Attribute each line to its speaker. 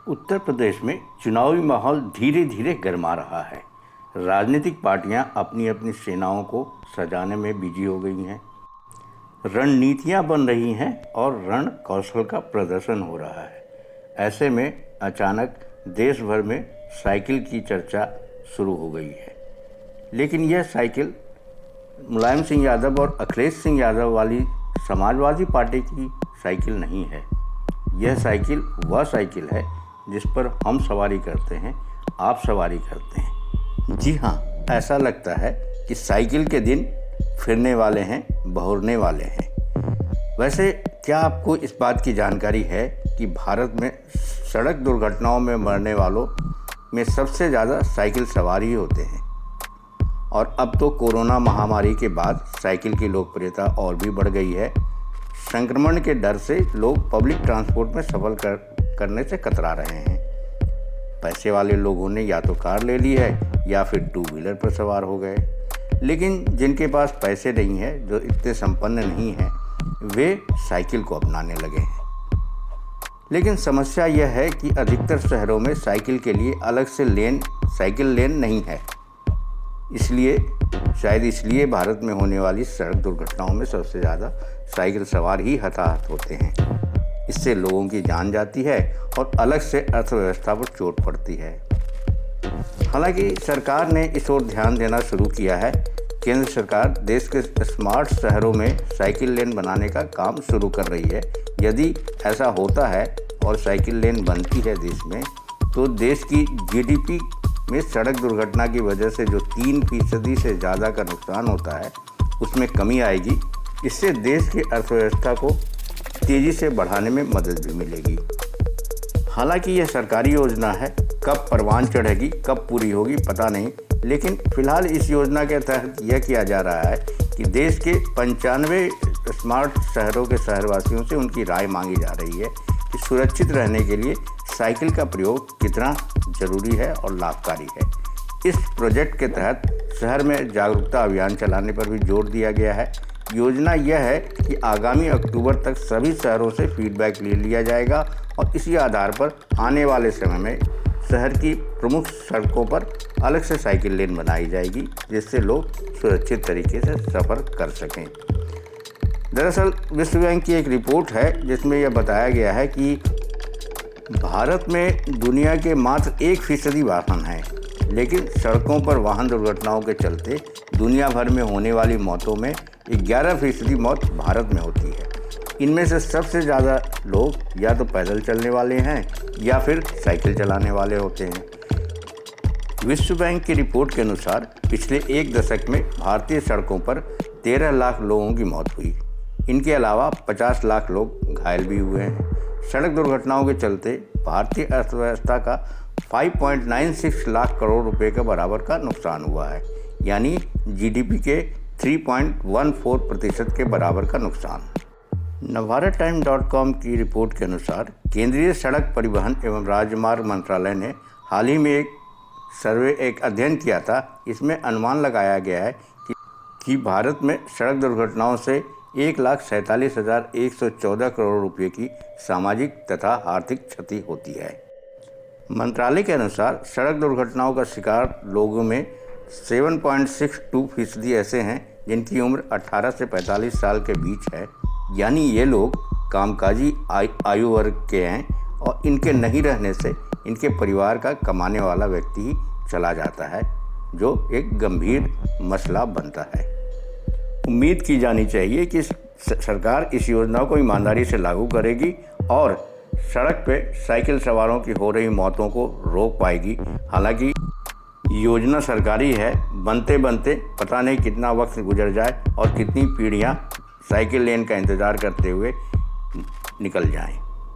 Speaker 1: उत्तर प्रदेश में चुनावी माहौल धीरे धीरे गर्मा रहा है। राजनीतिक पार्टियां अपनी अपनी सेनाओं को सजाने में बिजी हो गई हैं। रणनीतियां बन रही हैं और रण कौशल का प्रदर्शन हो रहा है। ऐसे में अचानक देश भर में साइकिल की चर्चा शुरू हो गई है। लेकिन यह साइकिल मुलायम सिंह यादव और अखिलेश सिंह यादव वाली समाजवादी पार्टी की साइकिल नहीं है। यह साइकिल वह साइकिल है जिस पर हम सवारी करते हैं, आप सवारी करते हैं। जी हाँ, ऐसा लगता है कि साइकिल के दिन फिरने वाले हैं, बहुरने वाले हैं। वैसे क्या आपको इस बात की जानकारी है कि भारत में सड़क दुर्घटनाओं में मरने वालों में सबसे ज़्यादा साइकिल सवार ही होते हैं? और अब तो कोरोना महामारी के बाद साइकिल की लोकप्रियता और भी बढ़ गई है। संक्रमण के डर से लोग पब्लिक ट्रांसपोर्ट में सफ़र करने से कतरा रहे हैं। पैसे वाले लोगों ने या तो कार ले ली है या फिर टू व्हीलर पर सवार हो गए। लेकिन जिनके पास पैसे नहीं है, जो इतने संपन्न नहीं हैं, वे साइकिल को अपनाने लगे हैं। लेकिन समस्या यह है कि अधिकतर शहरों में साइकिल के लिए अलग से साइकिल लेन नहीं है। शायद इसलिए भारत में होने वाली सड़क दुर्घटनाओं में सबसे ज़्यादा साइकिल सवार ही हताहत होते हैं। इससे लोगों की जान जाती है और अलग से अर्थव्यवस्था पर चोट पड़ती है। हालांकि सरकार ने इस ओर ध्यान देना शुरू किया है। केंद्र सरकार देश के स्मार्ट शहरों में साइकिल लेन बनाने का काम शुरू कर रही है। यदि ऐसा होता है और साइकिल लेन बनती है देश में, तो देश की जीडीपी में सड़क दुर्घटना की वजह से जो 3% से ज़्यादा का नुकसान होता है, उसमें कमी आएगी। इससे देश की अर्थव्यवस्था को तेज़ी से बढ़ाने में मदद भी मिलेगी। हालांकि यह सरकारी योजना है, कब परवान चढ़ेगी, कब पूरी होगी पता नहीं। लेकिन फिलहाल इस योजना के तहत यह किया जा रहा है कि देश के 95 स्मार्ट शहरों के शहरवासियों से उनकी राय मांगी जा रही है कि सुरक्षित रहने के लिए साइकिल का प्रयोग कितना ज़रूरी है और लाभकारी है। इस प्रोजेक्ट के तहत शहर में जागरूकता अभियान चलाने पर भी जोर दिया गया है। योजना यह है कि आगामी अक्टूबर तक सभी शहरों से फीडबैक ले लिया जाएगा और इसी आधार पर आने वाले समय में शहर की प्रमुख सड़कों पर अलग से साइकिल लेन बनाई जाएगी, जिससे लोग सुरक्षित तरीके से सफ़र कर सकें। दरअसल विश्व बैंक की एक रिपोर्ट है जिसमें यह बताया गया है कि भारत में दुनिया के मात्र 1% वाहन हैं, लेकिन सड़कों पर वाहन दुर्घटनाओं के चलते दुनिया भर में होने वाली मौतों में 11% मौत भारत में होती है। इनमें से सबसे ज़्यादा लोग या तो पैदल चलने वाले हैं या फिर साइकिल चलाने वाले होते हैं। विश्व बैंक की रिपोर्ट के अनुसार पिछले एक दशक में भारतीय सड़कों पर 13 लाख लोगों की मौत हुई। इनके अलावा 50 लाख लोग घायल भी हुए हैं। सड़क दुर्घटनाओं के चलते भारतीय अर्थव्यवस्था का 5.96 लाख करोड़ रुपए के बराबर का नुकसान हुआ है, यानी जीडीपी के 3.14% के बराबर का नुकसान। नवभारतटाइम्स.com की रिपोर्ट के अनुसार केंद्रीय सड़क परिवहन एवं राजमार्ग मंत्रालय ने हाल ही में एक अध्ययन किया था। इसमें अनुमान लगाया गया है कि भारत में सड़क दुर्घटनाओं से 1,47,114 करोड़ रुपये की सामाजिक तथा आर्थिक क्षति होती है। मंत्रालय के अनुसार सड़क दुर्घटनाओं का शिकार लोगों में 7.62% ऐसे हैं जिनकी उम्र 18 से 45 साल के बीच है, यानी ये लोग कामकाजी आयु वर्ग के हैं और इनके नहीं रहने से इनके परिवार का कमाने वाला व्यक्ति ही चला जाता है, जो एक गंभीर मसला बनता है। उम्मीद की जानी चाहिए कि सरकार इस योजना को ईमानदारी से लागू करेगी और सड़क पे साइकिल सवारों की हो रही मौतों को रोक पाएगी। हालांकि योजना सरकारी है, बनते बनते पता नहीं कितना वक्त गुजर जाए और कितनी पीढ़ियां साइकिल लेन का इंतज़ार करते हुए निकल जाएं।